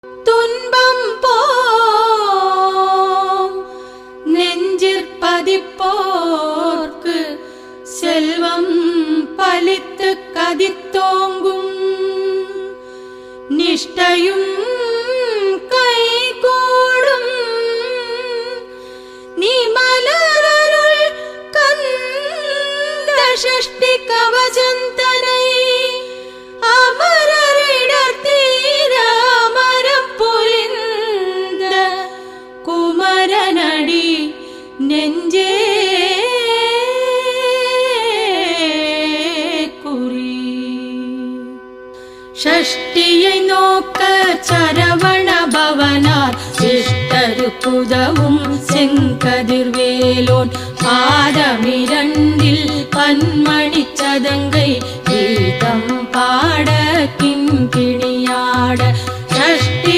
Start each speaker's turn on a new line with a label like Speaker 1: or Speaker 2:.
Speaker 1: துன்பம் போம் நெஞ்சிற்பதிப்போர்க்கு செல்வம் பலித்து கதித்தோங்கும் நிஷ்டையும் கைகூடும் நிமலருள் கந்த ஷஷ்டி கவசந்தனை அமரரிடர் தீர அமரம் புரிந்த குமரனடி நெஞ்சே குறி. ஷஷ்டியை நோக்க சரவண பவனார் சிஷ்டருக்குதவும் செங்கதிர்வேலோன் பாதமிரண்டில் பன்மணி சதங்கை